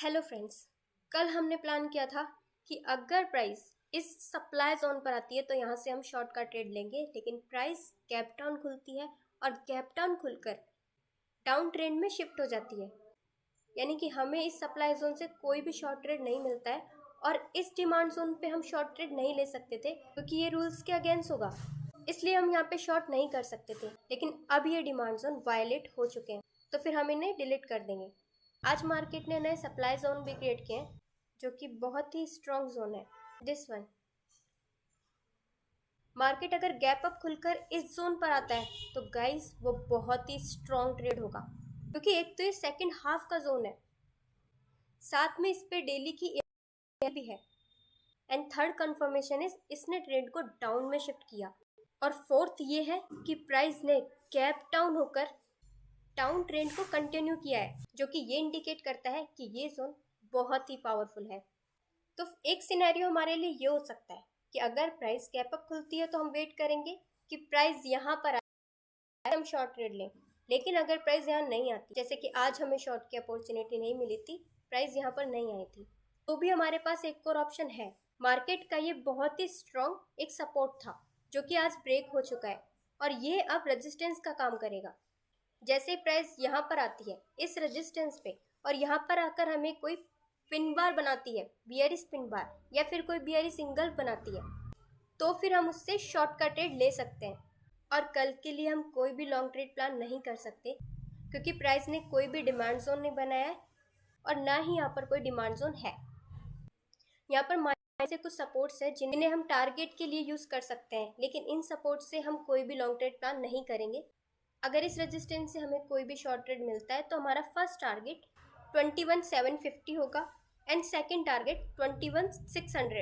Hello friends, कल हमने plan किया था कि अगर प्राइस इस सप्लाई जोन पर आती है तो यहाँ से हम शॉर्ट का ट्रेड लेंगे, लेकिन प्राइस गैप डाउन खुलती है और गैप डाउन खुलकर डाउन ट्रेंड में शिफ्ट हो जाती है। यानी कि हमें इस सप्लाई जोन से कोई भी शॉर्ट ट्रेड नहीं मिलता है और इस डिमांड जोन पे हम शॉर्ट ट्रेड नहीं ले सकते थे क्योंकि ये रूल्स के अगेंस्ट होगा, इसलिए हम यहाँ पे शॉर्ट नहीं कर सकते थे। लेकिन अब ये डिमांड जोन वायलेट हो चुके हैं तो फिर हम इन्हें डिलीट कर देंगे। आज मार्केट ने नए सप्लाई जोन भी क्रिएट किए हैं जो कि बहुत ही स्ट्रॉन्ग जोन है। दिस वन मार्केट अगर गैप अप खुलकर इस जोन पर आता है तो गाइस वो बहुत ही स्ट्रॉन्ग ट्रेड होगा, क्योंकि एक तो ये सेकंड हाफ का जोन है, साथ में इस पे डेली की भी है, एंड थर्ड कंफर्मेशन इज इसने ट्रेंड को डाउन में शिफ्ट किया, और फोर्थ ये है कि प्राइस ने गैप डाउन होकर डाउन ट्रेंड को कंटिन्यू किया है, जो कि ये इंडिकेट करता है कि ये जोन बहुत ही पावरफुल है। तो एक सिनेरियो हमारे लिए ये हो सकता है कि अगर प्राइस गैप अप खुलती है तो हम वेट करेंगे कि प्राइस यहाँ पर आए, हम शॉर्ट ट्रेड लें। लेकिन अगर प्राइस यहाँ नहीं आती, जैसे कि आज हमें शॉर्ट की अपॉर्चुनिटी नहीं मिली थी, प्राइस यहाँ पर नहीं आई थी, तो भी हमारे पास एक और ऑप्शन है। मार्केट का ये बहुत ही स्ट्रॉन्ग एक सपोर्ट था जो कि आज ब्रेक हो चुका है और ये अब रेजिस्टेंस का काम करेगा। जैसे प्राइस यहाँ पर आती है इस रेजिस्टेंस पे और यहाँ पर आकर हमें कोई पिन बार बनाती है, बियरिश पिन बार, या फिर कोई बियरिश सिंगल बनाती है, तो फिर हम उससे शॉर्ट का ट्रेड ले सकते हैं। और कल के लिए हम कोई भी लॉन्ग ट्रेड प्लान नहीं कर सकते क्योंकि प्राइस ने कोई भी डिमांड जोन नहीं बनाया है और ना ही यहाँ पर कोई डिमांड जोन है। यहाँ पर मार्केट से कुछ सपोर्ट्स है जिन्हें हम टारगेट के लिए यूज कर सकते हैं, लेकिन इन सपोर्ट से हम कोई भी लॉन्ग ट्रेड प्लान नहीं करेंगे। अगर इस रेजिस्टेंस से हमें कोई भी शॉर्ट ट्रेड मिलता है तो हमारा फर्स्ट टारगेट 21,750 होगा and second target 21,600।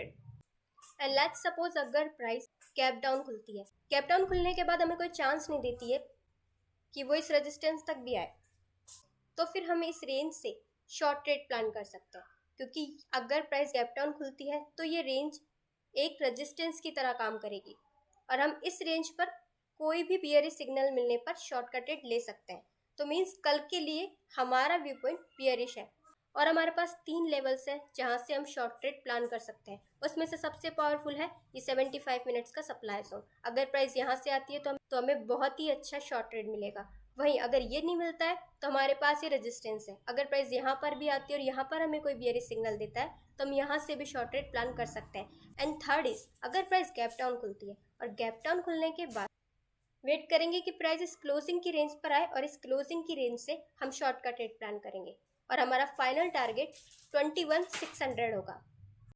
And let's suppose अगर प्राइस गैप डाउन खुलती है, गैप डाउन खुलने के बाद हमें कोई चांस नहीं देती है कि वो इस रेजिस्टेंस तक भी आए, तो फिर हम इस रेंज से शॉर्ट ट्रेड प्लान कर सकते हैं, क्योंकि अगर प्राइस गैप डाउन खुलती है तो ये रेंज एक रेजिस्टेंस की तरह काम करेगी और हम इस रेंज पर कोई भी बियरिश सिग्नल मिलने पर शॉर्ट का ट्रेड ले सकते हैं। तो मीन्स कल के लिए हमारा व्यू पॉइंट बियरिश है और हमारे पास 3 लेवल्स है जहां से हम शॉर्ट ट्रेड प्लान कर सकते हैं। उसमें से सबसे पावरफुल है ये 75 मिनट्स का सप्लाई जोन। अगर प्राइस यहाँ से आती है तो हमें बहुत ही अच्छा शॉर्ट ट्रेड मिलेगा। वहीं अगर ये नहीं मिलता है तो हमारे पास ये रेजिस्टेंस है। अगर प्राइस यहाँ पर भी आती है और यहाँ पर हमें कोई बियरिश सिग्नल देता है तो हम यहाँ से भी शॉर्ट ट्रेड प्लान कर सकते हैं। एंड थर्ड इज अगर प्राइस गैप डाउन खुलती है और गैप डाउन खुलने के बाद वेट करेंगे कि प्राइस इस क्लोजिंग की रेंज पर आए और इस क्लोजिंग की रेंज से हम शॉर्ट का ट्रेड प्लान करेंगे और हमारा फाइनल टारगेट 21,600 होगा।